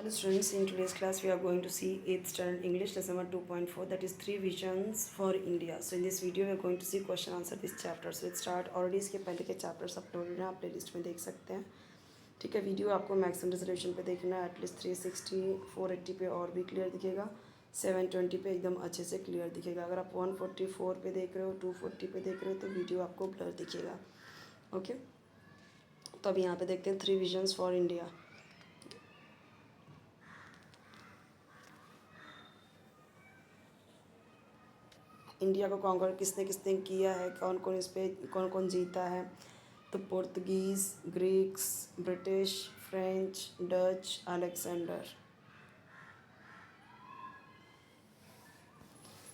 Hello students, in today's class we are going to see 8th standard English lesson number 2.4, that is 3 visions for India. So in this video we are going to see question answer this chapter. So let's start. Already इसके पहले के chapters uploaded हैं, आप playlist में देख सकते हैं. ठीक है, वीडियो आपको मैक्सिमम रेजोल्यूशन पे देखना है, एटलीस्ट 360 480 पे और भी क्लियर दिखेगा, 720 पे एकदम अच्छे से क्लियर दिखेगा. अगर आप 144 पे देख रहे हो, 240 पे देख रहे हो तो वीडियो आपको ब्लर दिखेगा. ओके, तो अब यहाँ पे देखते हैं 3 विजन्स फॉर इंडिया. इंडिया को कॉन्कर किसने किसने किया है, कौन कौन इस पे कौन कौन जीता है. तो Portuguese, Greeks, British, French, Dutch, Alexander.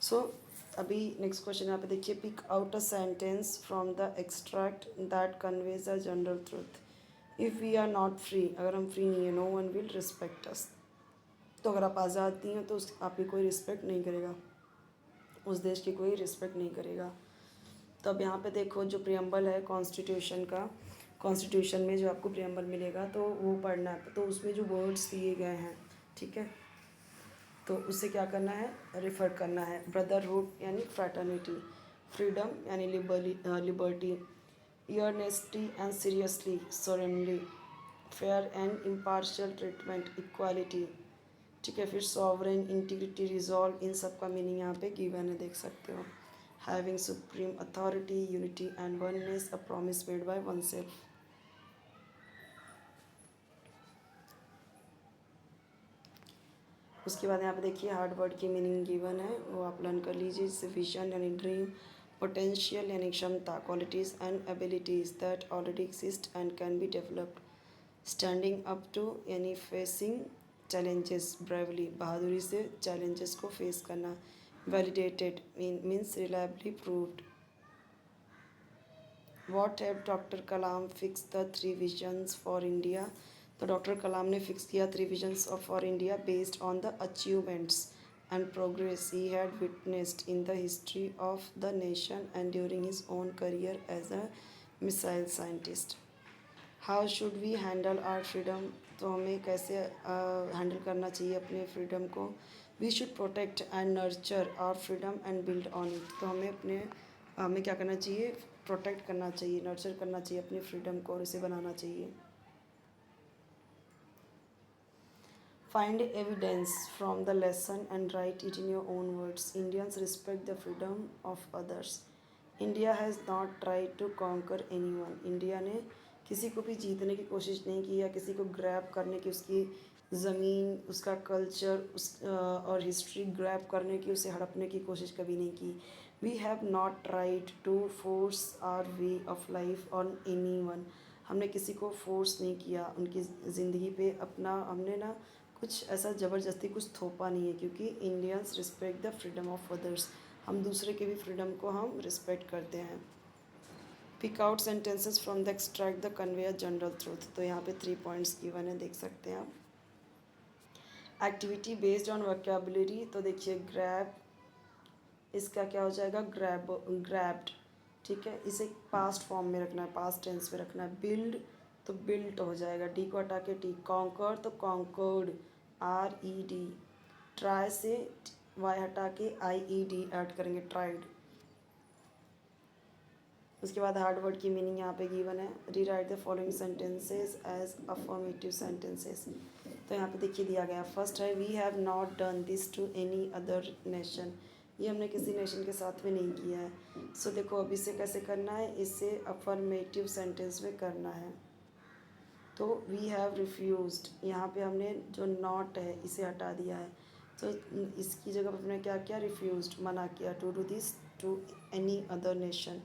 So अभी नेक्स्ट क्वेश्चन यहाँ पे देखिए. Pick out a sentence from the extract that conveys a general truth. If we are not free, अगर हम फ्री नहीं है, no one will respect us. तो अगर आप आज़ाद नहीं हो तो आपकी कोई रिस्पेक्ट नहीं करेगा, उस देश की कोई रिस्पेक्ट नहीं करेगा. तो अब यहाँ पे देखो जो प्रियम्बल है कॉन्स्टिट्यूशन का, कॉन्स्टिट्यूशन में जो आपको प्रियम्बल मिलेगा तो वो पढ़ना है. तो उसमें जो वर्ड्स दिए गए हैं, ठीक है, तो उससे क्या करना है, रेफ़र करना है. ब्रदरहुड यानी फ्रैटर्निटी, फ्रीडम यानी liberty, earnestly and seriously, solemnly, fair and impartial treatment, equality. ठीक है, फिर सॉवरेन, इंटीग्रिटी, रिजॉल्व, इन सब का मीनिंग यहाँ पे गिवन है, देख सकते हो. Having supreme authority, unity and oneness, a promise made by one self. उसके बाद यहाँ पे देखिए हार्ड वर्ड की मीनिंग गिवन है, वो आप लर्न कर लीजिए. जैसे विजन यानी ड्रीम, पोटेंशियल यानी क्षमता, qualities and abilities that already exist and can be developed. Standing up to यानी फेसिंग चैलेंजेस ब्रेवली, बहादुरी से चैलेंजेस को फेस करना. Validated means reliably proved. What have doctor Kalam fix the 3 visions for India. तो doctor Kalam ने fix किया 3 visions for India based on the achievements and progress he had witnessed in the history of the nation and during his own career as a missile scientist. How should we handle our freedom. तो हमें कैसे handle करना चाहिए अपने freedom को. We should protect and nurture our freedom and build on it. तो हमें क्या करना चाहिए, प्रोटेक्ट करना चाहिए, नर्चर करना चाहिए अपनी फ्रीडम को और इसे बनाना चाहिए. Find evidence from the lesson and write it in your own words. Indians respect the freedom of others. India has not try to conquer any one. India ने किसी को भी जीतने की कोशिश नहीं की या किसी को ग्रैब करने की, उसकी ज़मीन, उसका कल्चर, उस और हिस्ट्री ग्रैब करने की, उसे हड़पने की कोशिश कभी नहीं की. We have not tried to force our way of life on any one. हमने किसी को फोर्स नहीं किया उनकी ज़िंदगी पे अपना, हमने ना कुछ ऐसा ज़बरदस्ती कुछ थोपा नहीं है, क्योंकि Indians respect the freedom of others. हम दूसरे के भी फ्रीडम को हम रिस्पेक्ट करते हैं. Pick out sentences from the extract the convey a general truth. तो यहाँ पे 3 पॉइंट्स गिवन है, देख सकते हैं आप. Activity based on vocabulary. तो देखिए ग्रैब, इसका क्या हो जाएगा, ग्रैब्ड. ठीक है, इसे पास्ट फॉर्म में रखना है, पास्ट टेंस में रखना है. बिल्ड तो बिल्ट हो जाएगा, डी को हटा के टी. कॉन्कर तो कॉन्कर्ड, RED. ट्राई से वाई हटा के IED ऐड करेंगे, ट्राइड. उसके बाद हार्ड वर्ड की मीनिंग यहाँ पे गिवन है. Rewrite the following sentences as affirmative sentences. तो यहाँ पे देखिए दिया गया, फर्स्ट है we have not done this to any other nation. ये हमने किसी नेशन के साथ में नहीं किया है. सो देखो अब इसे कैसे करना है, इसे अफर्मेटिव सेंटेंस में करना है. तो वी हैव रिफ्यूज़ड, यहाँ पे हमने जो नॉट है इसे हटा दिया है, तो इसकी जगह पर हमने क्या किया, रिफ्यूज़ड, मना किया, to do this to any other nation.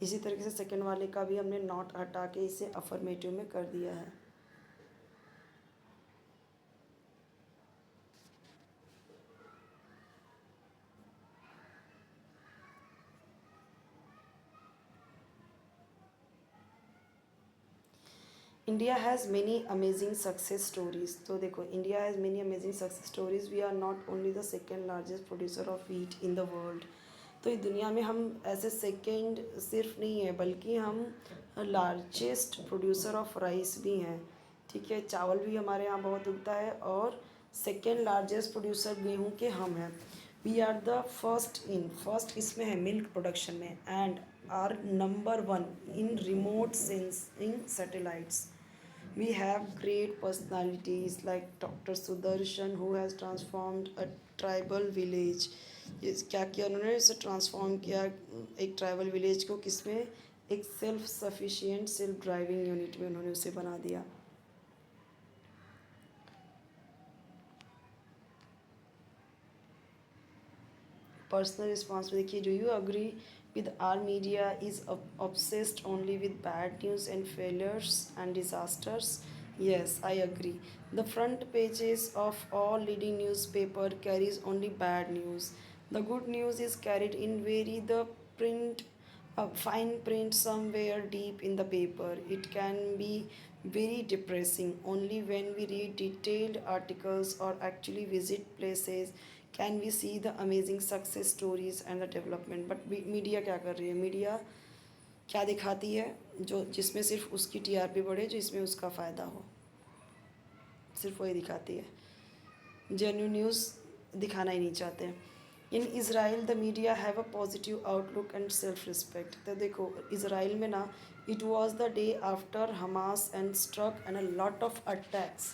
इसी तरीके से सेकंड वाले का भी हमने नॉट हटा के इसे अफर्मेटिव में कर दिया है. India has many amazing success stories. तो देखो India has many amazing success stories. We are not only the second largest producer of wheat in the world. तो इस दुनिया में हम ऐसे सेकेंड सिर्फ नहीं है, बल्कि हम लार्जेस्ट प्रोड्यूसर ऑफ राइस भी हैं. ठीक है, चावल भी हमारे यहाँ बहुत उगता है और सेकेंड लार्जेस्ट प्रोड्यूसर गेहूं के हम हैं। वी आर द फर्स्ट इसमें है मिल्क प्रोडक्शन में, and are number one in remote sensing satellites. We have great personalities like Dr. Sudarshan who has transformed a tribal village. ये क्या किया उन्होंने, इसे ट्रांसफॉर्म किया एक ट्राइबल विलेज को, किसमें, एक self sufficient self driving unit में उन्होंने उसे बना दिया। पर्सनल रिस्पॉन्सिबिलिटी देखिए, do you agree with our media is obsessed only with bad news and failures and disasters? Yes, I agree. The front pages of all leading newspaper carries only bad news. The good news is carried in the print, fine print somewhere deep in the paper. It can be very depressing. Only when we read detailed articles or actually visit places can we see the amazing success stories and the development. But media क्या कर रही है, media क्या दिखाती है, जो जिसमें सिर्फ उसकी टीआरपी बढ़े, जो इसमें उसका फ़ायदा हो, सिर्फ वही दिखाती है। जेन्युइन न्यूज़ दिखाना ही नहीं चाहते। In Israel the media have a positive outlook and self respect. तो देखो इसराइल में ना, it was the day after Hamas and struck and a lot of attacks,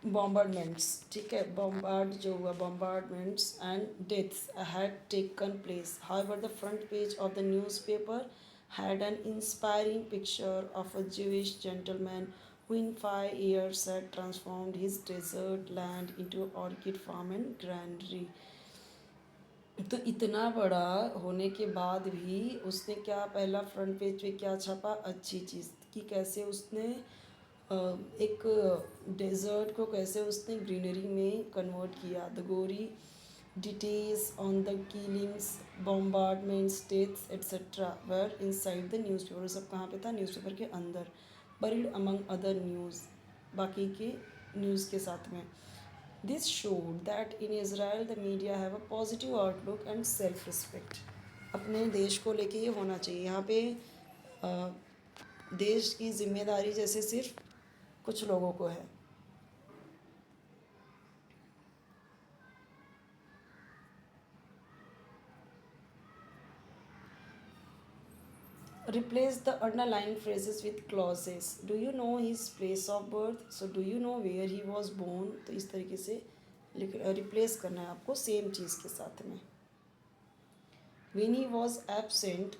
bombardments, ठीक है, बॉम्बार्ड जो हुआ, bombardments and deaths had taken place. However the front page of the newspaper had an inspiring picture of a Jewish gentleman who in 5 years had transformed his desert land into an orchid farm and granary। तो इतना बड़ा होने के बाद भी उसने क्या, पहला फ्रंट पेज पे क्या छपा, अच्छी चीज़ कि कैसे उसने एक डेजर्ट को कैसे उसने ग्रीनरी में कन्वर्ट किया। The gory details on the killings, bombardments, deaths etcetera were inside the newspaper. सब कहाँ पे था, न्यूज़पेपर के अंदर, बरीड अमंग अदर न्यूज़, बाकी के न्यूज़ के साथ में। This showed that in Israel the media have a positive outlook and self respect. अपने देश को लेके ये होना चाहिए। यहाँ पे देश की जिम्मेदारी जैसे सिर्फ कुछ लोगों को है। Replace the underlying phrases with clauses. Do you know his place of birth? So do you know where he was born? तो इस तरीके से रिप्लेस करना है आपको सेम चीज़ के साथ में। When he was absent,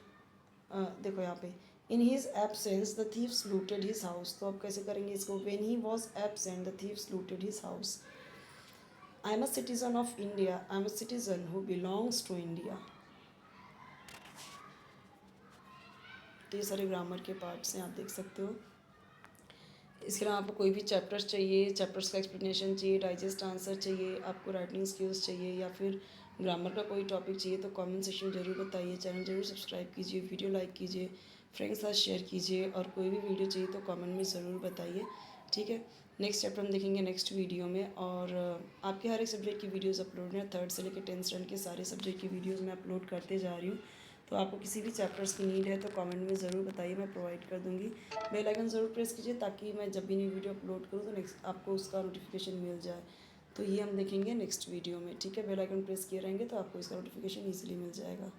देखो यहाँ पे in his absence the thieves looted his house। तो आप कैसे करेंगे इसको, when he was absent the thieves looted his house। I am a citizen of India, I am a citizen who belongs to India। तो ये सारे grammar के parts हैं, आप देख सकते हो। इसके अलावा आपको कोई भी चैप्टर्स चाहिए, चैप्टर्स का एक्सप्लेनेशन चाहिए, डाइजेस्ट आंसर चाहिए, आपको राइटिंग स्किल्स चाहिए, या फिर ग्रामर का कोई टॉपिक चाहिए, तो कमेंट सेक्शन जरूर बताइए। चैनल जरूर सब्सक्राइब कीजिए, वीडियो लाइक कीजिए, फ्रेंड्स के साथ शेयर कीजिए, और कोई भी वीडियो चाहिए तो कमेंट में ज़रूर बताइए, ठीक है। नेक्स्ट चैप्टर हम देखेंगे नेक्स्ट वीडियो में, और आपके हर एक सब्जेक्ट की वीडियोज़ अपलोड हैं, 3rd से लेकर 10th स्टैंडर्ड के सारे सब्जेक्ट की वीडियोज़ मैं अपलोड करते जा रही हूँ। तो आपको किसी भी चैप्टर्स की नीड है तो कमेंट में ज़रूर बताइए, मैं प्रोवाइड कर दूँगी। बेल आइकन ज़रूर प्रेस कीजिए ताकि मैं जब भी नई वीडियो अपलोड करूँ तो नेक्स्ट आपको उसका नोटिफिकेशन मिल जाए। तो ये हम देखेंगे नेक्स्ट वीडियो में, ठीक है। बेल आइकन प्रेस किए रहेंगे तो आपको इसका नोटिफिकेशन ईजिली मिल जाएगा।